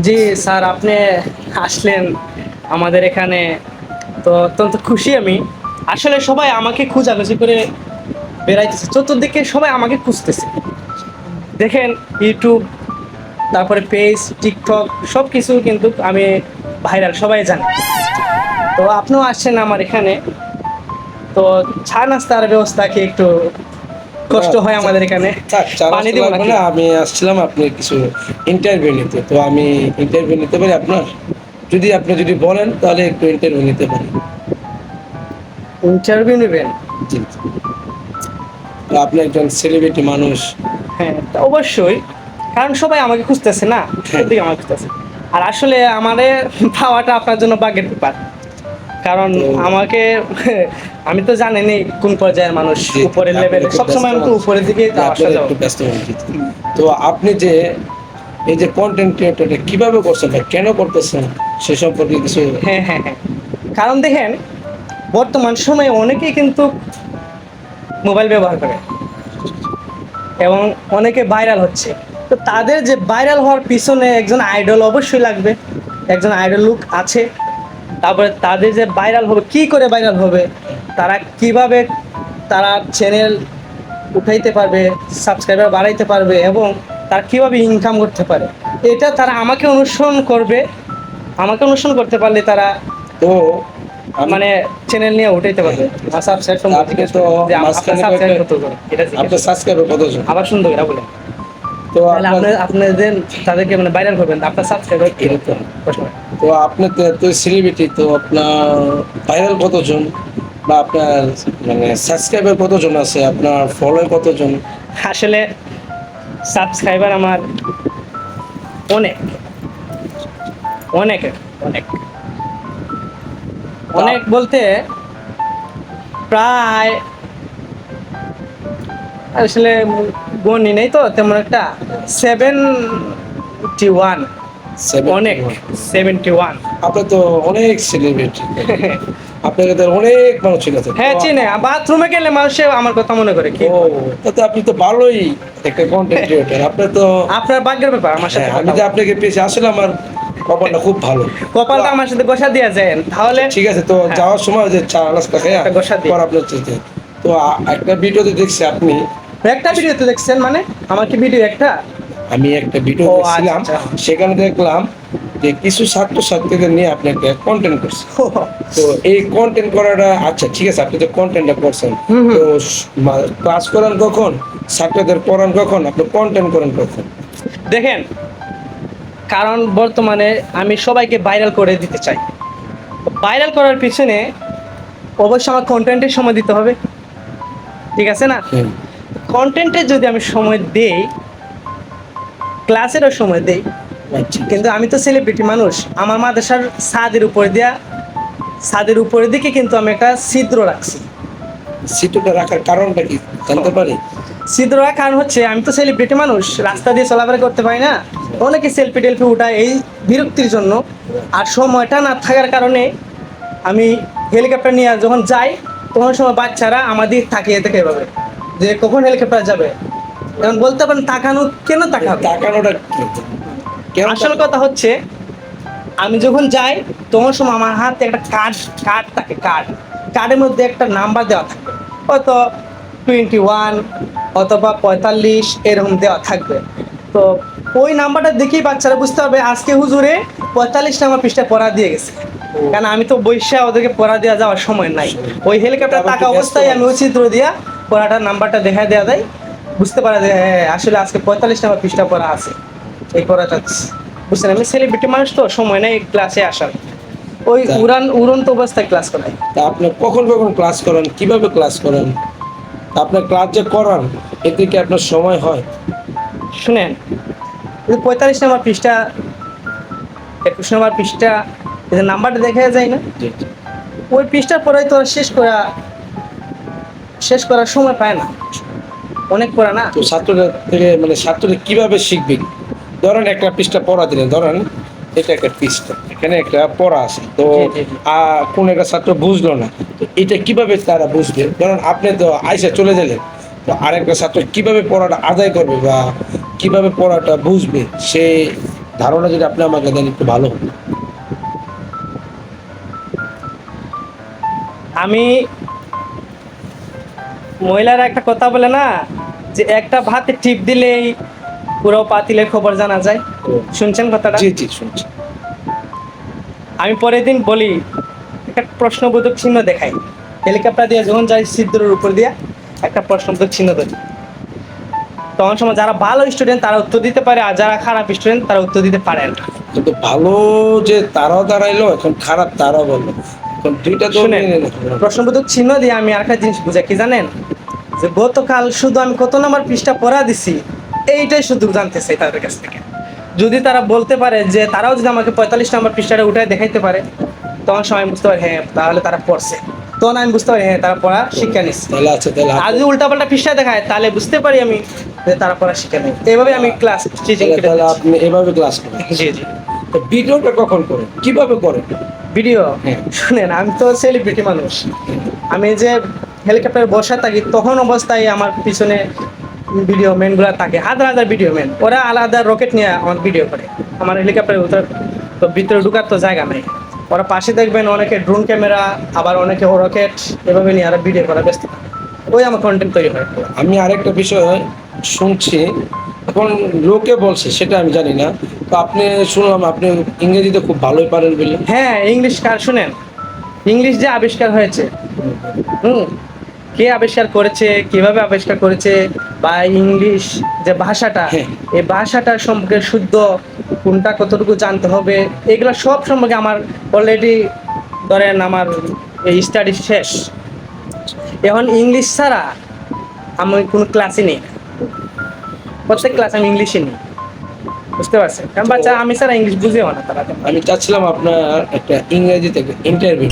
জি sir, আপনি আসলেন আমাদের এখানে, তো অত্যন্ত খুশি আমি। আসলে সবাই আমাকে খোঁজাখুঁজি করে বেড়াইতেছে, চতুর্দিকে সবাই আমাকে খুঁজতেছে। দেখেন, ইউটিউব, তারপরে পেজ, টিকটক, সব কিছু কিন্তু আমি ভাইরাল, সবাই জানে। তো আপনিও আসছেন আমার এখানে, তো চা নাস্তার ব্যবস্থা কি একটু না, কষ্ট হয় আমাদের এখানে? থাক, চা পানি নাস্তা দেবো লাগবে নাকি? না। আমি আসছিলাম আপনার কিছু ইন্টারভিউ নিতে, তো আমি ইন্টারভিউ নিতে পারি আপনার? আপনি যদি বলেন তাহলে একটু ইন্টারভিউ নিতে পারি। ইন্টারভিউ নেবেন? জি জি। তো আপনি একজন সেলিব্রিটি মানুষ। হ্যাঁ, তা অবশ্যই। কারণ সবাই আমাকে খুঁজতেছে না, হ্যাঁ। চতুর্দিকে আমাকে খুঁজতেছে। আর আসলে আমারে পাওয়াটা আপনার জন্য ভাগ্যের ব্যাপার। কারণ তো আমাকে আমি তো জানেনই কোন পর্যায়ের মানুষ, জি জি, উপরের আপনি লেভেলে খুব ব্যস্ত সবসময় আমি তো মানুষ। উপরের দিকে জি, আপনি আসা যাওয়া। একটু ব্যস্ত মানুষ, জি, জি। তো আপনি যে এই যে কন্টেন্ট ক্রিয়েটরটা কিভাবে করছেন বা কেন করতেছেন সে সম্পর্কে কিছু। হ্যাঁ, হ্যাঁ, হ্যাঁ। কারণ দেখেন, বর্তমান সময়ে অনেকেই কিন্তু মোবাইল ব্যবহার করে এবং অনেকে ভাইরাল হচ্ছে। তো তাদের যে ভাইরাল হওয়ার পিছনে একজন আইডল অবশ্যই লাগবে, একজন আইডল লুক আছে। তারপরে তাদের যে ভাইরাল হবে, কি করে ভাইরাল হবে, তারা কিভাবে তারা চ্যানেল উঠাইতে পারবে, সাবস্ক্রাইবার বাড়াইতে পারবে এবং তারা কিভাবে ইনকাম করতে পারে, এটা তারা আমাকে অনুসরণ করবে। আমাকে অনুসরণ করতে পারলে তারা তো আমি মানে চ্যানেল নিয়ে উঠাইতে পারবে। আর সাবস্ক্রাইব সম্পর্কে আপনি জিজ্ঞেস তো করেন যে আপনার মাঝখানে সাবস্ক্রাইব কয়েকটা, কত করে, এটা জিজ্ঞেস আপনার করেন। সাবস্ক্রাইবার কতজন? আবার সুন্দর করে বলেন। তো তাহলে আপনার আপনাদের তাদেরকে মানে ভাইরাল করবেন, আপনার সাবস্ক্রাইবার কি এরকম। প্রশ্ন। তো আপনি তো সেলিব্রিটি, তো আপনার ভাইরাল কতজন বা আপনার মানে সাবস্ক্রাইবার কতজন আছে, আপনার ফলোয়ার কতজন? আসলে সাবস্ক্রাইবার আমার অনেক, অনেক, অনেক, তা অনেক বলতে প্রায়, আসলে গণি নেই তো তেমন একটা, 71। অনেক, 71। 71। আপনি তো অনেক সেলিব্রিটি, আপনাকে তো অনেক মানুষ ঠিক আছে তো। হ্যাঁ, চিনে। বাথরুমে গেলে মানুষে আমার কথা মনে করে কি ও, তাতে আপনি তো ভালোই একটা কন্টেন্ট ক্রিয়েটর আপনি তো। আপনার ভাগ্যের ব্যাপার আমার হ্যাঁ, সাথে আমি কথা যে বলা। আপনাকে পেয়েছি আসলে আমার কপালটা খুব ভালো। তো কপালটা আমার সাথে গোসা দিয়ে যায় তাহলে। ঠিক আছে, তো হ্যাঁ, যাওয়ার সময় যে চা নাস্তা খাইয়া একটা গোসা দিই। পর আপনার চেতে। তো একটা ভিডিওতে দেখছি আপনি, একটা ভিডিওতে দেখছেন মানে? আমার কি ভিডিও একটা? আমি একটা ভিডিও ও আচ্ছা, দেখছিলাম, আচ্ছা। সেখানে দেখলাম যে কিছু ছাত্রছাত্রীদের নিয়ে আপনি একটা কন্টেন্ট করছেন। তো এই কন্টেন্ট করাটা আচ্ছা ঠিক আছে, আপনি তো কন্টেন্টটা করছেন, হুম, হুম। তো ক্লাস করান কখন, ছাত্রদের পড়ান কখন, আপনি কন্টেন্ট করেন কখন? দেখেন, কারণ বর্তমানে আমি সবাইকে ভাইরাল করে দিতে চাই। ভাইরাল করার পিছনে অবশ্যই আমার কন্টেন্টের সময় দিতে হবে, ঠিক আছে না? হুম। কন্টেন্টে যদি আমি সময় দেই, ক্লাসেরও সময় দেই, আচ্ছা, কিন্তু আমি তো সেলিব্রিটি মানুষ। আমার মাদ্রাসার ছাদের উপরের দিকে কিন্তু আমি একটা ছিদ্র রাখছি। সিটুটা রাখার কারণটা কি জানতে পারি? ছিদ্র রাখার কারণ হচ্ছে আমি তো সেলিব্রিটি মানুষ, রাস্তা দিয়ে চলাফেরা করতে পারি না। অনেকে সেলফি টেলফি উঠায় এই বিরক্তির জন্য। আর সময়টা না থাকার কারণে আমি হেলিকপ্টার নিয়ে যখন যাই, তখন সময় বাচ্চারা আমাদের তাকিয়ে থাকে এভাবে যে কখন হেলিকপ্টার যাবে। এখন বলতে পারেন তাকানো কেন তাকাবে? তাকানোটা কি, কেন আসল কথা হচ্ছে, আমি যখন যাই তখন সময় আমার হাতে একটা কার্ড, থাকে কার্ডের মধ্যে একটা নাম্বার দেওয়া থাকবে, হয়তো 21 অথবা 45 এরকম দেওয়া থাকবে। তো ওই নাম্বারটা দেখেই বাচ্চারা বুঝতে হবে আজকে হুজুরে 45 নাম্বার পৃষ্ঠা পড়া দিয়ে গেছে। কারণ আমি তো বৈশা ওদেরকে পড়া দেওয়া যাওয়ার সময় নাই। ওই হেলিকপ্টার আবার থাকা একটু ব্যস্ত অবস্থায় আমি ওই মানুষ। চিত্র দিয়া পড়াটার নাম্বারটা দেখা দেওয়া দেয়, বুঝতে পারা যায় হ্যাঁ আসলে আজকে 45 নাম্বার পৃষ্ঠা পড়া আছে, এই পড়াটা। বুঝছেন, আমি সেলিব্রিটি মানুষ তো সময় নেই ক্লাসে আসার, ওই তা উড়ন্ত অবস্থায় ক্লাস করাই। তা আপনি কখন কখন ক্লাস করেন, কিভাবে ক্লাস করেন? তা আপনার ক্লাস যে করান, এতে কি আপনার সময় হয়? শুনেন, 45 নম্বর পৃষ্ঠা, 21 নম্বর পৃষ্ঠা, এদের নাম্বারটা দেখা যায় না? জি, জি। ওই পৃষ্ঠার পরে তো আর শেষ করার সময় পায় না, অনেক পড়া না। তো ছাত্ররা থেকে মানে ছাত্ররা কিভাবে শিখবে? ধরেন একটা পৃষ্ঠা পড়া দিলেন, ধরেন এটা একটা পৃষ্ঠা, এখানে একটা পড়া আছে, তো জি, জি, জি। কোন একটা ছাত্র বুঝলো না, তো এটা কিভাবে তারা বুঝবে? ধরেন আপনি তো আইসা চলে গেলেন, তো আরেকটা ছাত্র কিভাবে পড়াটা আদায় করবে বা কিভাবে পড়াটা বুঝবে, সে ধারণা যদি আপনি আমাকে দেন একটু ভালো হতো। আমি, মহিলারা একটা কথা বলে না, যে একটা ভাতে টিপ দিলেই পুরো পাতিলের খবর জানা যায়। শুনছেন কথাটা? জি জি শুনছি। আমি পরের দিন বলি, একটা প্রশ্নবোধক চিহ্ন দেখাই, হেলিকপ্টার দিয়ে যখন যাই ছিদ্রের উপর দিয়ে একটা প্রশ্নবোধক চিহ্ন ধরি, তখন সময় যারা ভালো স্টুডেন্ট তারা উত্তর দিতে পারে, আর যারা খারাপ স্টুডেন্ট তারা উত্তর দিতে পারে না। কিন্তু ভালো যে তারাও দাঁড়াইলো, এখন খারাপ তারাও বললো, এখন দুইটা তো শুনেন, প্রশ্নবোধক চিহ্ন দিয়ে আমি আরেকটা জিনিস বুঝাই, কি জানেন? যে গতকাল শুধু আমি কত নম্বর পৃষ্ঠা পড়া দিছি, এইটাই শুধু জানতে চাই তাদের কাছ থেকে। যদি তারা বলতে পারে যে, তারাও যদি আমাকে 45 নম্বর পৃষ্ঠাটা উঠায় দেখাইতে পারে, তখন সময় বুঝতে পারি হ্যাঁ তাহলে তারা পড়ছে, তখন আমি বুঝতে পারি হ্যাঁ তারা পড়া শিক্ষা নিচ্ছে। তাহলে আছে, তাহলে আর যদি উল্টাপাল্টা পৃষ্ঠা দেখায় তাহলে বুঝতে পারি আমি যে তারা পড়া শিক্ষা নেই। এইভাবে আমি ক্লাস টিচিং তাহলে আপনি এভাবে ক্লাস করেন। জি জি। তো ভিডিওটা কখন করেন, কিভাবে করেন? ভিডিও, হ্যাঁ। শুনেন আমি তো সেলিব্রিটি মানুষ, আমি যে হেলিকপ্টারে বসা থাকি তখন অবস্থায় আমার পিছনে ভিডিও ম্যানগুলো থাকে, হাজার হাজার ভিডিও ম্যান, ওরা আলাদা রকেট নিয়ে আমার ভিডিও করে। আমার হেলিকপ্টারের ভিতরে ঢুকার তো জায়গা নেই, ওরা পাশে দেখবেন অনেকে ড্রোন ক্যামেরা, আবার অনেকে রকেট, এভাবে নিয়ে ওরা ভিডিও করা ব্যস্ত থাকে। ওই আমার কন্টেন্ট তৈরি হয়। আমি আরেকটা বিষয় শুনছি, এখন লোকে বলছে সেটা আমি জানি না, তো আপনি শুনলাম আপনি ইংরেজিতে খুব ভালোই পারেন বলে। হ্যাঁ, ইংলিশ কার শুনেন, ইংলিশ যে আবিষ্কার হয়েছে, হুম, কে আবিষ্কার করেছে, কিভাবে আবিষ্কার করেছে, বা ইংলিশ যে ভাষাটা, হ্যাঁ। এই ভাষাটার সম্পর্কে শুদ্ধ কোনটা কতটুকু জানতে হবে, এগুলো সব সম্পর্কে আমার অলরেডি ধরেন আমার এই স্টাডি শেষ। এখন ইংলিশ ছাড়া আমি কোনো ক্লাসই নেই, প্রত্যেক ক্লাস আমি ইংলিশে নিই, বুঝতে পারছেন? কারণ বাচ্চা আমি ছাড়া ইংলিশ বুঝেও না তারা। আমি চাচ্ছিলাম আপনার একটা ইংরেজিতে ইন্টারভিউ।